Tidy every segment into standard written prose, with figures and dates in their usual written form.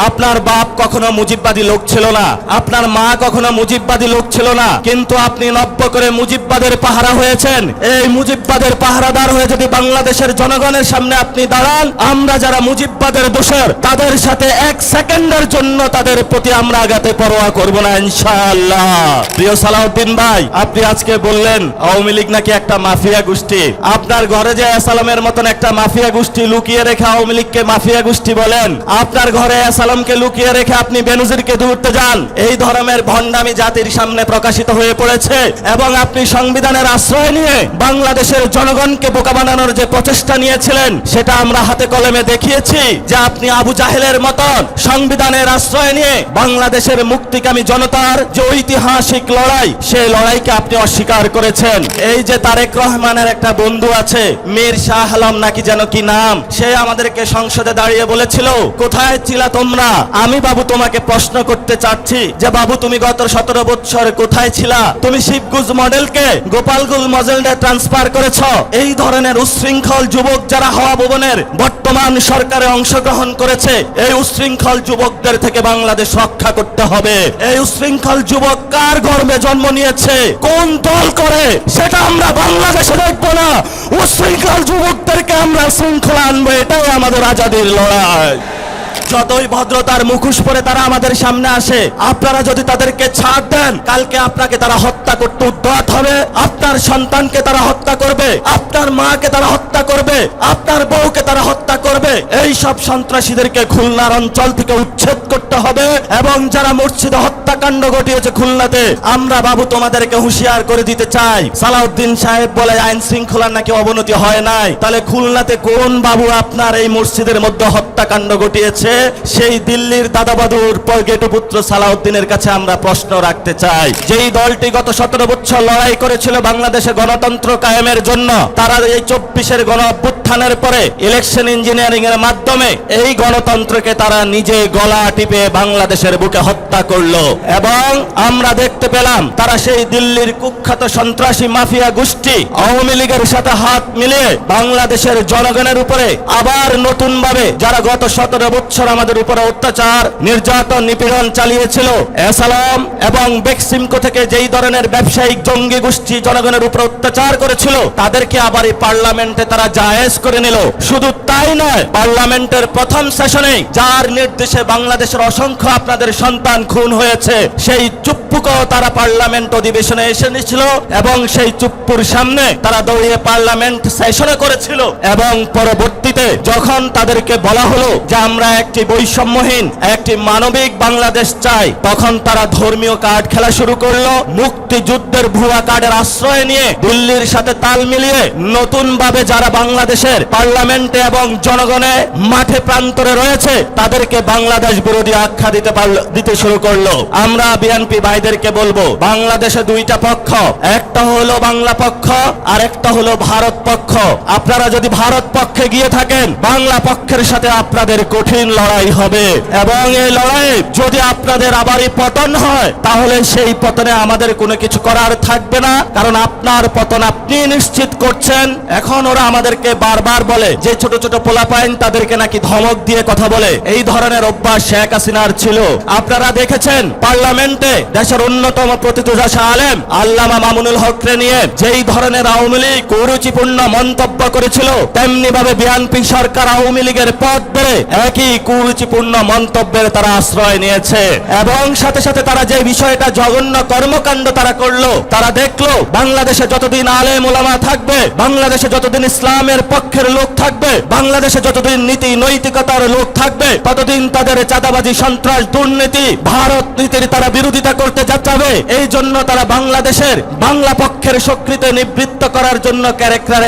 আপনার বাপ কখনো মুজিববাদী লোক ছিল না, আপনার মা কখনো মুজিববাদী লোক ছিল না, কিন্তু আপনি নব্য করে মুজিববাদের পাহারা হয়েছেন। এই মুজিববাদের পাহারাদার হয়ে যদি বাংলাদেশের জনগণের সামনে আপনি দাঁড়ান, আমরা যারা মুজিববাদের দোষর তাদের সাথে এক সেকেন্ডের জন্য তাদের প্রতি আমরা আঘাতে পরোয়া করব না ইনশাআল্লাহ। প্রিয় সালাউদ্দিন ভাই, আপনি আজকে বললেন আওয়ামী লীগ নাকি একটা মাফিয়া গোষ্ঠী। আপনার ঘরে যে আসালামের মতন একটা মাফিয়া গোষ্ঠী লুকিয়ে রেখে আওয়ামী লীগকে মাফিয়া গোষ্ঠী বলেন, আপনার ঘরে আসালামকে লুকিয়ে রেখে আপনি বেনজিরকে ধরতে যান। এই ধরনের ভণ্ডামি জাতির সামনে প্রকাশিত হয়ে পড়েছে এবং আপনি সংবিধানের আশ্রয় নিয়ে বাংলাদেশের জনগণকে বোকা বানানোর যে প্রচেষ্টা নিয়েছিলেন সেটা আমরা হাতে কলমে দেখিয়েছি যে আপনি আবু জাহেলের মতন সংবিধানের আশ্রয় নিয়ে বাংলাদেশের মুক্তিকামী জনতার যে ঐতিহাসিক লড়াই, সেই লড়াইকে আপনি অস্বীকার করেছেন। এই যে তারেক রহমানের একটা বন্ধু আছে, মীর শাহ আলম নাকি যেন কি নাম, সে আমাদেরকে সংসদে দাঁড়িয়ে বলেছিল, কোথায় ছিলা তোমরা? আমি বাবু তোমাকে প্রশ্ন করতে চাচ্ছি যে বাবু তুমি গত 17 বছর কোথায় ছিলা? তুমি শিবগুজ মডেলকে গোপালগঞ্জ মডেলে ট্রান্সফার করেছ। এই ধরনের উশৃঙ্খল যুবক যারা হাওয়া ভবনের বর্তমান সরকারে অংশগ্রহণ করেছে, এই উশৃঙ্খল যুবকদের থেকে বাংলাদেশ রক্ষা করতে হবে। এই উশৃঙ্খল যুবক কার গর্ভে জন্ম নিয়েছে, কোন দল করে, সেটা আমরা বাংলাদেশে দেখবো না। উশৃঙ্খল যুবকদেরকে আমরা শৃঙ্খলা আনবো, এটাই আমাদের আজাদির লড়াই। যতই ভদ্রতার মুখোশ পরে তারা আমাদের সামনে আসে, আপনারা যদি তাদেরকে ছাড় দেন, কালকে আপনাকে তারা হত্যা করতে উদ্যত হবে, আপনার সন্তানকে তারা হত্যা করবে, আপনার মাকে তারা হত্যা করবে, আপনার বউকে তারা হত্যা করবে। এই সব সন্ত্রাসীদেরকে খুলনার অঞ্চল থেকে উচ্ছেদ করতে হবে এবং যারা মসজিদে হত্যাকাণ্ড ঘটিয়েছে খুলনাতে, আমরা বাবু তোমাদেরকে হুঁশিয়ার করে দিতে চাই। সালাউদ্দিন সাহেব বলে আইন শৃঙ্খলার নাকি অবনতি হয় নাই, তাহলে খুলনাতে কোন বাবু আপনার এই মসজিদের মধ্যে হত্যাকাণ্ড ঘটিয়েছে? সেই দিল্লির দাদাবাদুর গেটুপুত্র সালাউদ্দিনের কাছে আমরা প্রশ্ন রাখতে চাই। যেই দলটি গত 17 বছর লড়াই করেছিল বাংলাদেশে গণতন্ত্র কায়েমের জন্য, তারা এই 24-এর গণ অভ্যুত্থানের পরে ইলেকশন ইঞ্জিনিয়ারিং এর মাধ্যমে এই গণতন্ত্রকে তারা নিজে গলা টিপে বাংলাদেশের বুকে হত্যা করলো এবং আমরা দেখতে পেলাম তারা সেই দিল্লির কুখ্যাত সন্ত্রাসী মাফিয়া গোষ্ঠী আওয়ামী লীগের সাথে হাত মিলিয়ে বাংলাদেশের জনগণের উপরে আবার নতুন ভাবে যারা গত 17 বছর আমাদের উপরে অত্যাচার, নির্যাতন, নিপীড়ন চালিয়েছিল, এসালাম এবং বেক্সিমকো থেকে যেই ধরনের ব্যবসায়িক জঙ্গি গোষ্ঠী জনগণের উপর অত্যাচার করেছিল, তাদেরকে আবার এই পার্লামেন্টে তারা জায়েজ করে নিল। শুধু তাই নয়, পার্লামেন্টের প্রথম সেশনে যার নির্দেশে বাংলাদেশের অসংখ্য আপনাদের সন্তান খুন হয়েছে, সেই চুপ্পুকেও তারা পার্লামেন্ট অধিবেশনে এসে নিয়েছিল এবং সেই চুপ্পুর সামনে তারা দৌড়িয়ে পার্লামেন্ট সেশনে করেছিল এবং পরবর্তীতে যখন তাদেরকে বলা হলো যে আমরা একটি বৈষম্যহীন একটি মানবিক বাংলাদেশ চাই, তখন তারা ধর্মীয় কার্ড খেলা শুরু করলো। মুক্তিযুদ্ধের ভুয়া কার্ডের আশ্রয় নিয়ে দিল্লির সাথে তাল মিলিয়ে নতুন ভাবে যারা বাংলাদেশের পার্লামেন্টে এবং জনগণে মাঠে প্রান্তরে রয়েছে তাদেরকে বাংলাদেশ বিরোধী আখ্যা দিতে শুরু করলো। আমরা বিএনপি ভাইদেরকে বলবো, বাংলাদেশে দুইটা পক্ষ, একটা হলো বাংলা পক্ষ আর একটা হলো ভারত পক্ষ। আপনারা যদি ভারত পক্ষে গিয়ে থাকেন, বাংলা পক্ষের সাথে আপনাদের কঠিন লড়াই হবে এবং এই লড়াই যদি আপনাদের আবারই পতন হয়, তাহলে সেই পতনে আমাদের কোনো কিছু করার থাকবে না, কারণ আপনার পতন আপনি নিশ্চিত করছেন। এখন ওরা আমাদেরকে বারবার বলে যে ছোট ছোট পোলাপাইন তাদেরকে নাকি ধমক দিয়ে কথা বলে, এই ধরনের অভ্যাস শেখ হাসিনার ছিল। আপনারা দেখেছেন পার্লামেন্টে দেশের অন্যতম প্রতিষ্ঠা আলেম আল্লামা মামুনুল হককে নিয়ে যেই ধরনের আওয়ামী লীগ কুরুচিপূর্ণ মন্তব্য করেছিল, তেমনি ভাবে বিএনপি সরকার আওয়ামী লীগের পথ ধরে একই কুরুচিপূর্ণ মন্তব্যের তারা আশ্রয় নিয়েছে এবং সাথে সাথে তারা যে বিষয়টা জঘন্য কর্মকাণ্ড তারা করলো, তারা দেখলো বাংলাদেশে যতদিন আলেম ওলামা থাকবে, বাংলাদেশে যতদিন ইসলামের পক্ষের লোক থাকবে, বাংলাদেশে যতদিন নীতি নৈতিকতার লোক থাকবে, ততদিন তাদের চাঁদাবাজি, সন্ত্রাস, দুর্নীতি, ভারত নীতির তারা বিরোধিতা করতে যাবে। এই জন্য তারা বাংলাদেশের বাংলা পক্ষের শক্তিতে নিবৃত্ত করার জন্য ক্যারেক্টার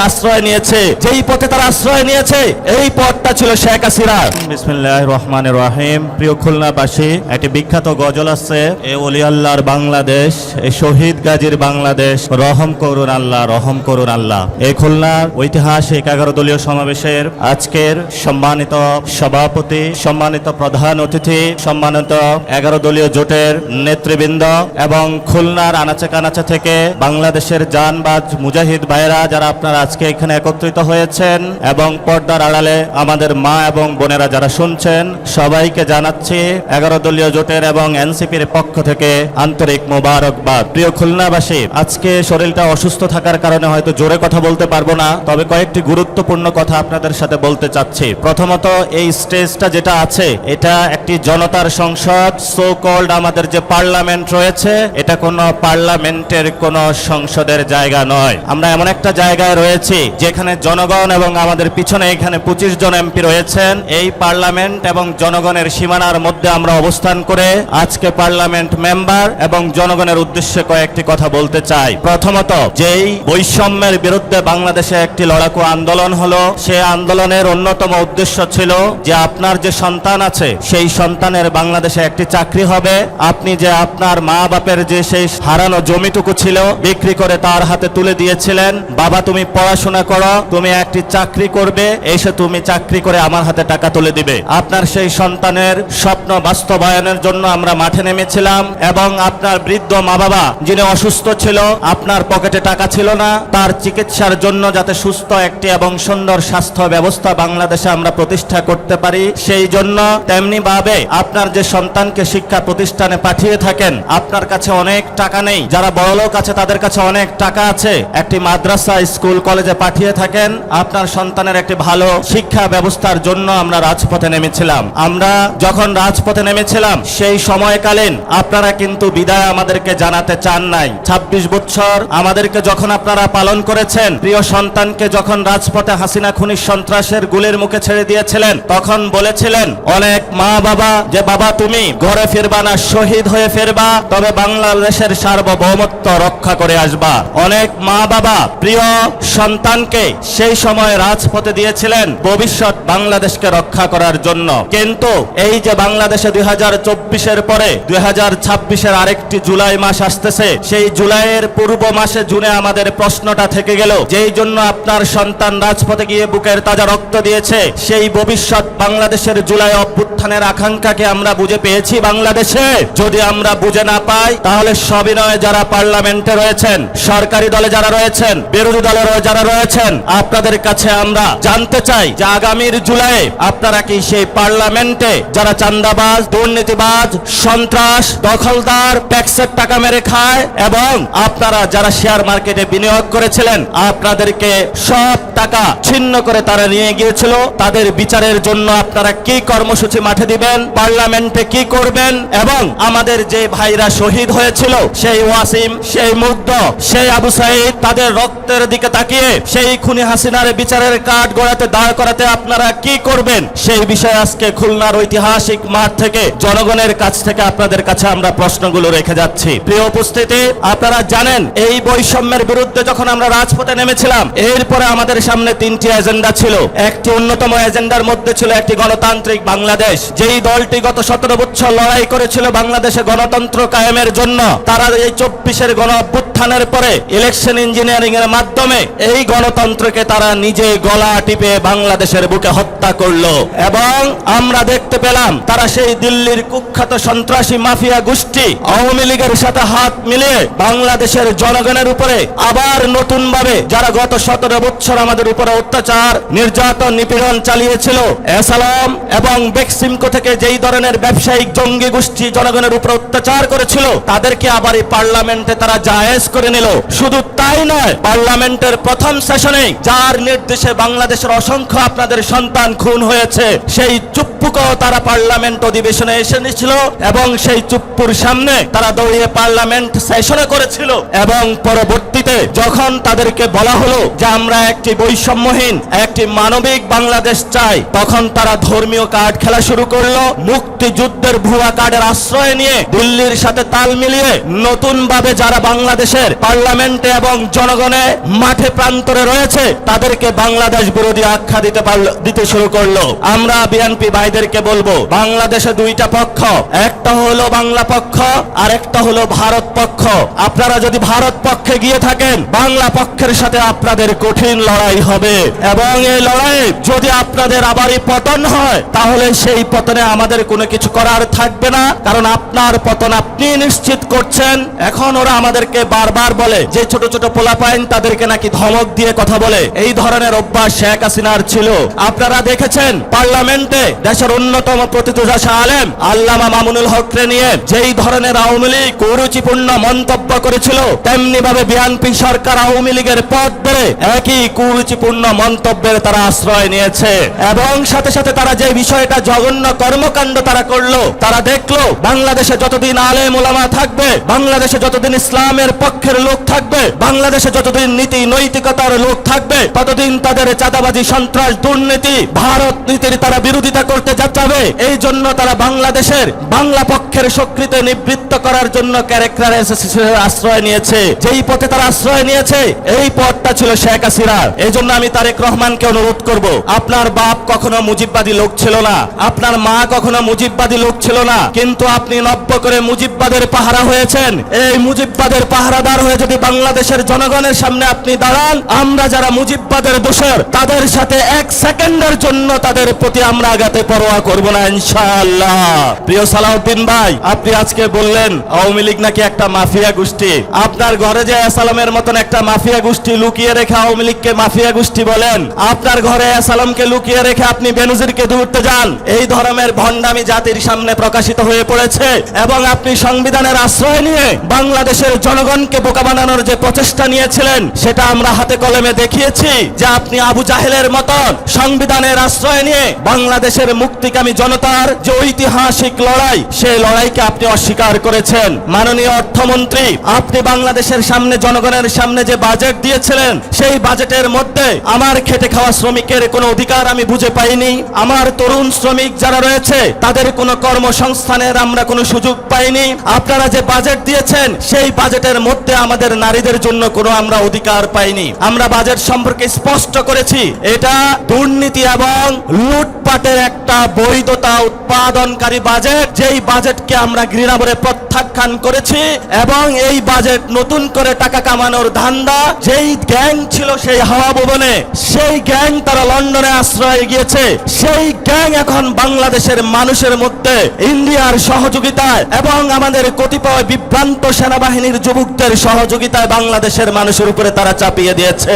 আশ্রয় নিয়েছে। যেই পথে তারা আশ্রয় নিয়েছে, এই পথটা ছিল শেখ হাসিনা। বিসমিল্লাহির রহমানির রহিম। প্রিয় খুলনাবাসী, একটি বিখ্যাত গজল আছে, এ ওলি আল্লাহর বাংলাদেশ, এ শহীদ গাজীর বাংলাদেশ, রহম করুন আল্লাহ, রহম করুন আল্লাহ। এই খুলনার ঐতিহাসিক 11 দলীয় সমাবেশের আজকের সম্মানিত সভাপতি, সম্মানিত প্রধান অতিথি, সম্মানিত 11 দলীয় জোটের নেতৃবৃন্দ এবং খুলনার আনাচে কানাচে থেকে বাংলাদেশের জানবাজ মুজাহিদ ভাইরা যারা আপনারা আজকে এখানে একত্রিত হয়েছেন এবং পর্দার আড়ালে আমাদের মুজিববাদের মা এবং বোনেরা যারা শুনছেন সবাইকে জানাচ্ছি 11 দলীয় জোটের এবং এনসিপির পক্ষ থেকে আন্তরিক মোবারকবাদ। প্রিয় খুলনাবাসী, আজকে শরীরটা অসুস্থ থাকার কারণে হয়তো জোরে কথা বলতে পারবো না, তবে কয়েকটি গুরুত্বপূর্ণ কথা আপনাদের সাথে বলতে চাচ্ছি। প্রথমত, এই স্টেজটা যেটা আছে এটা একটি জনতার সংসদ, সো কল্ড আমাদের যে পার্লামেন্ট রয়েছে, এটা কোনো পার্লামেন্টের কোনো সংসদের জায়গা নয়। আমরা এমন একটা জায়গায় রয়েছি যেখানে জনগণ এবং আমাদের পিছনে এখানে 25 জন এমপি রয়েছেন। এই পার্লামেন্ট এবং জনগণের সীমানার মধ্যে আমরা অবস্থান করে আজকে পার্লামেন্ট মেম্বার এবং জনগণের উদ্দেশ্যে কয়েকটি কথা বলতে চাই। প্রথমত, যেই বৈষম্যের বিরুদ্ধে বাংলাদেশে একটি লড়াকু আন্দোলন হলো, সেই আন্দোলনের অন্যতম উদ্দেশ্য ছিল যে আপনার যে সন্তান আছে সেই সন্তানের বাংলাদেশে একটি চাকরি হবে। আপনি যে আপনার মা বাপের যে সেই হারানো জমিটুকু ছিল বিক্রি করে তার হাতে তুলে দিয়েছিলেন, বাবা তুমি পড়াশোনা করো, তুমি একটি চাকরি করবে, এসে তুমি চাকরি করে আমার হাতে টাকা তুলে দিবে। আপনার সেই সন্তানের স্বপ্ন বাস্তবায়নের জন্য আমরা মাঠে নেমেছিলাম এবং আপনার বৃদ্ধ মা বাবা যিনি অসুস্থ ছিল, আপনার পকেটে টাকা ছিল না, তার চিকিৎসার জন্য যাতে সুস্থ একটি এবং সুন্দর স্বাস্থ্য ব্যবস্থা বাংলাদেশে আমরা প্রতিষ্ঠা করতে পারি, সেই জন্য তেমনি ভাবে আপনার যে সন্তানকে শিক্ষা প্রতিষ্ঠানে পাঠিয়ে থাকেন, আপনার কাছে অনেক টাকা নেই, যারা বড়লোক আছে তাদের কাছে অনেক টাকা আছে, একটি মাদ্রাসা স্কুল কলেজে পাঠিয়ে থাকেন আপনার সন্তানের একটি ভালো শিক্ষা ব্যবস্থার জন্য আমরা রাজপথে নেমেছিলাম। আমরা যখন রাজপথে নেমেছিলাম সেই সময়কালীন আপনারা কিন্তু বিদায় আমাদেরকে জানাতে চান নাই। 26 বছর আমাদেরকে যখন আপনারা পালন করেছেন, প্রিয় সন্তানকে যখন রাজপথে হাসিনা খুনি সন্ত্রাসের গুলির মুখে ছেড়ে দিয়েছিলেন, তখন বলেছিলেন অনেক মা বাবা যে বাবা তুমি ঘরে ফিরবা না, শহীদ হয়ে ফিরবা, তবে বাংলাদেশের সার্বভৌমত্ব রক্ষা করে আসবা। অনেক মা বাবা প্রিয় সন্তানকে সেই সময় রাজপথে দিয়েছিলেন ভবিষ্যৎ বাংলাদেশকে রক্ষা করার জন্য। কিন্তু এই যে বাংলাদেশে 2024-এর পরে 2026-এর আরেকটি জুলাই মাস আসতেছে, সেই জুলাইয়ের পূর্ব মাসে জুনে আমাদের প্রশ্নটা থেকে গেল, যেই জন্য আপনার সন্তান রাজপথে গিয়ে বুকের তাজা রক্ত দিয়েছে, সেই ভবিষ্যৎ বাংলাদেশের জুলাই অভ্যুত্থানের আকাঙ্ক্ষাকে আমরা বুঝে পেয়েছি বাংলাদেশে? যদি আমরা বুঝে না পাই, তাহলে সবিনয়ে যারা পার্লামেন্টে রয়েছেন, সরকারি দলে যারা রয়েছেন, বিরোধী দলেরও যারা রয়েছেন, আপনাদের কাছে আমরা জানতে চাই যে আগামীর জুলাইয়ে আপনারা কি সেই পার্লামেন্টে যারা চাঁদাবাজ, দুর্নীতিবাজ, সন্ত্রাস, দখলদার, ট্যাক্সের টাকা মেরে খায় এবং আপনারা যারা শেয়ার মার্কেটে বিনিয়োগ করেছিলেন, আপনাদেরকে সব টাকা ছিন্ন করে তারা নিয়ে গিয়েছিল, তাদের বিচারের জন্য আপনারা কি কর্মসূচি মাঠে দিবেন, পার্লামেন্টে কি করবেন? এবং আমাদের যে ভাইরা শহীদ হয়েছিল, সেই ওয়াসিম, সেই মুগ্ধ, সেই আবু সাইদ, তাদের রক্তের দিকে তাকিয়ে সেই খুনি হাসিনার বিচারের কাঠ গড়াতে দাঁড় করাতে আপনারা কি করবেন? সেই বিষয়ে আজকে খুলনার ঐতিহাসিক মাঠ থেকে জনগণের কাছ থেকে আপনাদের কাছে আমরা প্রশ্নগুলো রেখে যাচ্ছি। প্রিয় উপস্থিতি, আপনারা জানেন এই বৈষম্যের বিরুদ্ধে যখন আমরা রাজপথে নেমেছিলাম, এরপরে আমাদের সামনে 3টি এজেন্ডা ছিল। একটি অন্যতম এজেন্ডার মধ্যে ছিল একটি গণতান্ত্রিক বাংলাদেশ। যেই দলটি গত 17 বছর লড়াই করেছিল বাংলাদেশে গণতন্ত্র কায়েমের জন্য, তারা এই 24-এর গণ অভ্যুত্থানের পরে ইলেকশন ইঞ্জিনিয়ারিং এর মাধ্যমে এই গণতন্ত্রকে তারা নিজে গলা টিপে বাংলাদেশের বুকে হত্যা করলো। এবং আমরা দেখতে পেলাম তারা সেই দিল্লির কুখ্যাত সন্ত্রাসী মাফিয়া গোষ্ঠী আওয়ামী লীগের সাথে হাত মিলিয়ে বাংলাদেশের জনগণের উপরে আবার নতুন ভাবে যারা গত 17 বছর আমাদের উপরে অত্যাচার, নির্যাতন, নিপীড়ন চালিয়েছিল, এসালাম এবং বেক্সিমকো থেকে যেই ধরনের ব্যবসায়িক জঙ্গি গোষ্ঠী জনগণের উপর অত্যাচার করেছিল, তাদেরকে আবার এই পার্লামেন্টে তারা জায়েজ করে নিল। শুধু তাই নয়, পার্লামেন্টের প্রথম সেশনে যার নির্দেশে বাংলাদেশের অসংখ্য আপনাদের সন্তান খুন হয়েছে, সেই চুপ্পুকেও তারা পার্লামেন্ট অধিবেশনে এসে নিয়েছিল এবং সেই চুপ্পুর সামনে তারা দৌড়িয়ে পার্লামেন্ট সেশনে করেছিল। এবং পরবর্তীতে যখন তাদেরকে বলা হলো যে আমরা একটি বৈষম্যহীন, একটি মানবিক বাংলাদেশ চাই, তখন তারা ধর্মীয় কার্ড খেলা শুরু করলো। মুক্তিযুদ্ধের ভুয়া কার্ডের আশ্রয় নিয়ে দিল্লির সাথে তাল মিলিয়ে নতুন ভাবে যারা বাংলাদেশের পার্লামেন্টে এবং জনগণে মাঠে প্রান্তরে রয়েছে, তাদেরকে বাংলাদেশ বিরোধী আখ্যা দিতে শুরু করলো। আমরা বিএনপি ভাইদেরকে বলবো, বাংলাদেশে 2টা পক্ষ, একটা হলো বাংলা পক্ষ আর একটা হলো ভারত পক্ষ। আপনারা যদি ভারত পক্ষে গিয়ে থাকেন, বাংলা পক্ষের সাথে আপনাদের কঠিন লড়াই হবে এবং এই লড়াই যদি আপনারা আপনাদের আবারই পতন হয়, তাহলে সেই পতনে আমাদের কোনো কিছু করার থাকবে না, কারণ আপনার পতন আপনি নিশ্চিত করছেন। এখন ওরা আমাদেরকে বারবার বলে যে ছোট ছোট পোলাপাইন তাদেরকে নাকি ধমক দিয়ে কথা বলে, এই ধরনের অভ্যাস শেখ হাসিনার ছিল। আপনারা দেখেছেন পার্লামেন্টে দেশের অন্যতম প্রতিষ্ঠা আলেম আল্লামা মামুনুল হককে নিয়ে যেই ধরনের আওয়ামী লীগ কুরুচিপূর্ণ মন্তব্য করেছিল, তেমনি ভাবে বিএনপি সরকার আওয়ামী লীগের পথ ধরে একই কুরুচিপূর্ণ মন্তব্যের তারা আশ্রয় নিয়েছে। এবং সাথে সাথে তারা যে বিষয়টা জঘন্য কর্মকাণ্ড তারা করলো, তারা দেখলো বাংলাদেশে যতদিন আলেম ওলামা থাকবে, বাংলাদেশে যতদিন ইসলামের পক্ষের লোক থাকবে, বাংলাদেশে যতদিন নীতি নৈতিকতার লোক থাকবে, ততদিন তাদের চাঁদাবাজি সন্ত্রাস দুর্নীতি ভারত নীতির তারা বিরোধিতা করতে যাবে। এই জন্য তারা বাংলাদেশের বাংলা পক্ষের শক্তিতে নিবৃত্ত করার জন্য ক্যারেক্টার আশ্রয় নিয়েছে। যেই পথে তারা আশ্রয় নিয়েছে এই পথটা ছিল শেখ হাসিনার। এই জন্য আমি তারেক রহমানকে অনুরোধ করব, আপনার বাপ কখনো মুজিববাদী লোক ছিল না, আপনার মা কখনো মুজিববাদী লোক ছিল না, কিন্তু আপনি নব্য করে মুজিববাদের পাহারা হয়েছেন। এই মুজিববাদের পাহারাদার হয়ে যদি বাংলাদেশের জনগণের সামনে আপনি দাঁড়ান, আমরা যারা মুজিববাদের দোষর তাদের সাথে এক সেকেন্ডের জন্য তাদের প্রতি আমরা আঘাতে পরোয়া করব না ইনশাআল্লাহ। প্রিয় সালাউদ্দিন ভাই, আপনি আজকে বললেন আওয়ামী লীগ নাকি একটা মাফিয়া গোষ্ঠী। আপনার ঘরে যে আসালামের মতন একটা মাফিয়া গোষ্ঠী লুকিয়ে রেখে আওয়ামী লীগকে মাফিয়া গোষ্ঠী বলেন, আপনার ঘরে আসালামকে লুকিয়ে রেখে আপনি বেনজিরকে ধরতে যান। এই ধরনের ভণ্ডামি জাতির সামনে প্রকাশিত হয়ে পড়েছে এবং আপনি সংবিধানের আশ্রয় নিয়ে বাংলাদেশের জনগণকে বোকা বানানোর যে প্রচেষ্টা নিয়েছিলেন সেটা আমরা হাতে কলমে দেখিয়েছি যে আপনি আবু জাহেলের মতন সংবিধানের আশ্রয় নিয়ে বাংলাদেশের মুক্তিকামী জনতার যে ঐতিহাসিক লড়াই, সেই লড়াইকে আপনি অস্বীকার করেছেন। মাননীয় অর্থমন্ত্রী, আপনি বাংলাদেশের সামনে জনগণের সামনে যে বাজেট দিয়েছিলেন, সেই বাজেটের মধ্যে আমার খেটে খাওয়া শ্রমিকের কোনো অধিকার আমি বুঝে পাইনি। আমার তরুণ শ্রমিক যারা রয়েছে তাদের কোনো কর্মসংস্থানের আমরা কোনো সুযোগ পাইনি। আপনারা যে বাজেট দিয়েছেন সেই বাজেটের মধ্যে আমাদের নারীদের জন্য কোনো আমরা অধিকার পাইনি। আমরা বাজেট সম্পর্কে স্পষ্ট করেছি এটা দুর্নীতি এবং লুটপাটের একটা বৈধতা উৎপাদনকারী বাজেট, যেই বাজেটকে আমরা ঘৃণাভরে প্রত্যাখ্যান করেছি। এবং এই বাজেট নতুন করে টাকা কামানোর ধান্দা, যেই গ্যাং ছিল সেই হাওয়া ভবনে, সেই গ্যাং তারা লন্ডনে আশ্রয় গিয়েছে, সেই গ্যাং এখন বাংলাদেশের মানুষের মধ্যে ইন্ডিয়ার সহযোগিতায় এবং আমাদের কতিপয় বিভ্রান্ত সেনাবাহিনীর যুবকদের সহযোগিতায় বাংলাদেশের মানুষের উপরে তারা চাপিয়ে দিয়েছে।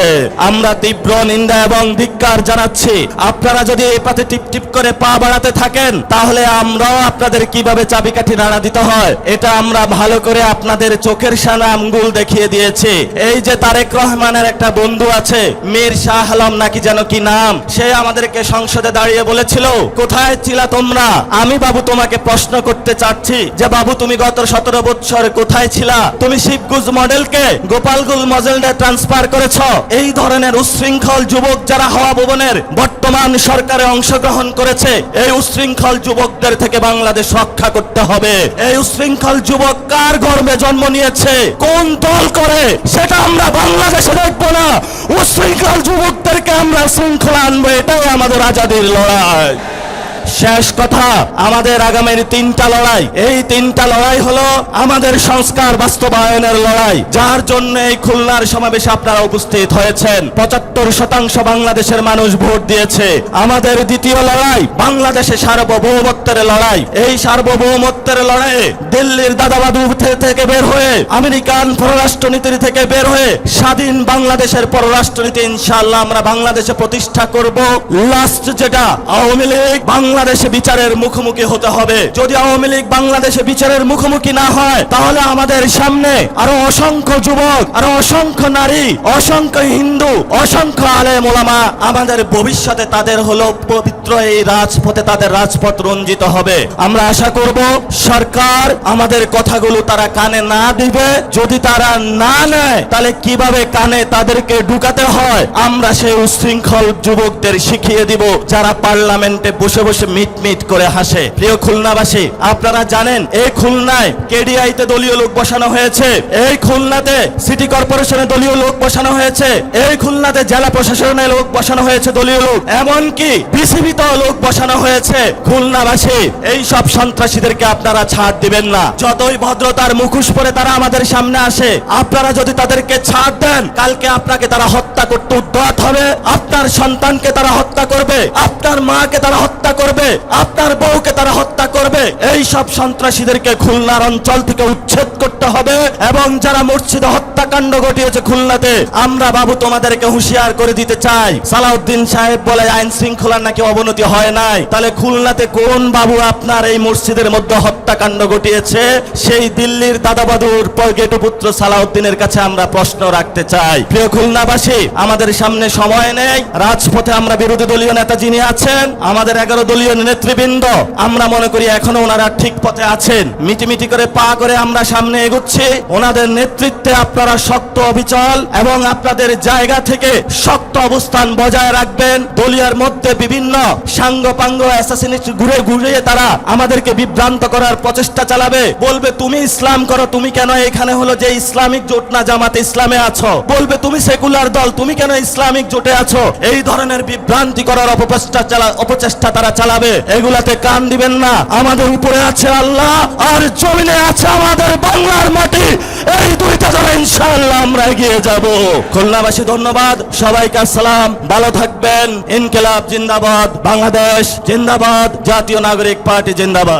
আমরা তীব্র নিন্দা এবং ধিক্কার জানাচ্ছি। আপনারা যদি এই পথে টিপ টিপ করে পা বাড়াতে থাকেন, তাহলে আমরাও আপনাদের কিভাবে চাবিকাঠি নাড়া দিতে হয় এটা আমরা ভালো করে আপনাদের চোখের সামনে আঙ্গুল দেখিয়ে দিয়েছি। এই যে তারেক রহমানের একটা বন্ধু আছে, মীর শাহ আলম নাকি যেন কি নাম, সে আমাদেরকে সংসদে দাঁড়িয়ে বলেছিল, কোথায় ছিলা তোমরা? আমি বাবু তোমাকে প্রশ্ন করতে চাচ্ছি যে বাবু তুমি গত 17 বছর কোথায় ছিলা? তুমি শিবগুজ মডেলকে গোপালগুল মডেলে ট্রান্সফার করেছ। এই ধরনের উচ্ছৃঙ্খল যুবক যারা হাওয়া ভবনের বর্তমান সরকারে অংশগ্রহণ করেছে, এই উচ্ছৃঙ্খল যুবকদের থেকে বাংলাদেশ রক্ষা করতে হবে। এই উচ্ছৃঙ্খল যুবক কার গর্ভে জন্ম নিয়েছে, কোন দল করে, সেটা আমরা বাংলাদেশে দেখবো না। উচ্ছৃঙ্খল যুবকদেরকে আমরা শৃঙ্খলা আনবো, এটাই আমাদের আজাদির লড়াই। শেষ কথা, আমাদের আগামীর 3টা লড়াই। এই 3টা লড়াই হলো আমাদের সংস্কার বাস্তবায়নের লড়াই, যার জন্য এই খুলনার সমাবেশে আপনারা উপস্থিত হয়েছেন। 75% বাংলাদেশের মানুষ ভোট দিয়েছে। আমাদের দ্বিতীয় লড়াই বাংলাদেশে সার্বভৌমত্বের লড়াই। এই সার্বভৌমত্বের লড়াইয়ে দিল্লির দাদাবাদু থেকে বের হয়ে, আমেরিকান পররাষ্ট্রনীতি থেকে বের হয়ে স্বাধীন বাংলাদেশের পররাষ্ট্রনীতি ইনশাআল্লাহ আমরা বাংলাদেশে প্রতিষ্ঠা করব। লাস্ট যেটা, আওয়ামী লীগ বাংলাদেশে বিচারের মুখোমুখি হতে হবে। যদি আওয়ামী লীগ বাংলাদেশে বিচারের মুখোমুখি না হয়, তাহলে আমাদের সামনে আরো অসংখ্য যুবক, আরো অসংখ্য নারী, অসংখ্য হিন্দু, অসংখ্য আলেম ওলামা, আমাদের ভবিষ্যতে তাদের হলো পবিত্র এই রাজপথে তাদের রাজপথ রঞ্জিত হবে। আমরা আশা করব সরকার আমাদের কথাগুলো তারা কানে না দিবে। যদি তারা না নেয়, তাহলে কিভাবে কানে তাদেরকে ঢুকাতে হয় আমরা সেই উচ্ছৃঙ্খল যুবকদের শিখিয়ে দিব, যারা পার্লামেন্টে বসে বসে মিটমিট করে হাসে। প্রিয় খুলনাবাসী, আপনারা জানেন এই খুলনায় কেডিআইতে দলীয় লোক বসানো হয়েছে, এই খুলনাতে সিটি কর্পোরেশনে দলীয় লোক বসানো হয়েছে, এই খুলনাতে জেলা প্রশাসনে লোক বসানো হয়েছে দলীয় লোক, এমনকি বিসিবিতেও লোক বসানো হয়েছে। খুলনাবাসী, এই সব সন্ত্রাসীদেরকে আপনারা ছাড় দিবেন না। যতই ভদ্রতার মুখোশ পরে তারা আমাদের সামনে আসে, আপনারা যদি তাদেরকে ছাড় দেন, কালকে আপনাকে তারা হত্যা করতে উদ্যত হবে, আপনার সন্তানকে তারা হত্যা করবে, আপনার মাকে তারা হত্যা করবে, আপনার বউকে তারা হত্যা করবে। এই সব সন্ত্রাসীদেরকে খুলনার অঞ্চল থেকে উচ্ছেদ করতে হবে। এবং যারা মসজিদে হত্যাকাণ্ড ঘটিয়েছে খুলনাতে, আমরা বাবু তোমাদেরকে হুঁশিয়ার করে দিতে চাই। সালাউদ্দিন সাহেব বলে আইন শৃঙ্খলার নাকি অবনতি হয় নাই, তাহলে খুলনাতে কোন বাবু আপনার এই মসজিদের মধ্যে হত্যাকাণ্ড ঘটিয়েছে? সেই দিল্লির দাদাবাদুর গেটুপুত্র সালাউদ্দিনের কাছে আমরা প্রশ্ন রাখতে চাই। প্রিয় খুলনাবাসী, আমাদের সামনে সময় নেই। রাজপথে আমরা বিরোধী দলীয় নেতা যিনি আছেন, আমাদের 11 দলীয় নেতৃবৃন্দ, আমরা মনে করি এখনো ওনারা ঠিক পথে আছেন। মিটিমিটি করে পা করে আমরা সামনে এগোচ্ছি। ওনাদের নেতৃত্বে আপনারা শক্ত অবিচল এবং আপনাদের জায়গা থেকে শক্ত অবস্থান বজায় রাখবেন। দলীয়ের মধ্যে বিভিন্ন সাঙ্গপাঙ্গ অ্যাসাসিনেট ঘুরে ঘুরে তারা আমাদেরকে বিভ্রান্ত করার প্রচেষ্টা চালাবে। বলবে তুমি ইসলাম করো, তুমি কেন এখানে হলো যে ইসলামিক জোট না জামাতে ইসলামে আছো? বলবে তুমি সেকুলার দল, তুমি কেন ইসলামিক জোটে আছো? এই ধরনের বিভ্রান্তি করার অপচেষ্টা তারা চালাবে। এগুলাতে কান দিবেন না। আমাদের উপরে আছে আল্লাহ, আর জমিনে আছে আমাদের বাংলার মাটি। এই দুইটা ধরে ইনশাআল্লাহ আমরা এগিয়ে যাব। খুলনাবাসী ধন্যবাদ, সবাইকে আসসালাম, ভালো থাকবেন। ইনকিলাব জিন্দাবাদ, বাংলাদেশ জিন্দাবাদ, জাতীয় নাগরিক পার্টি জিন্দাবাদ।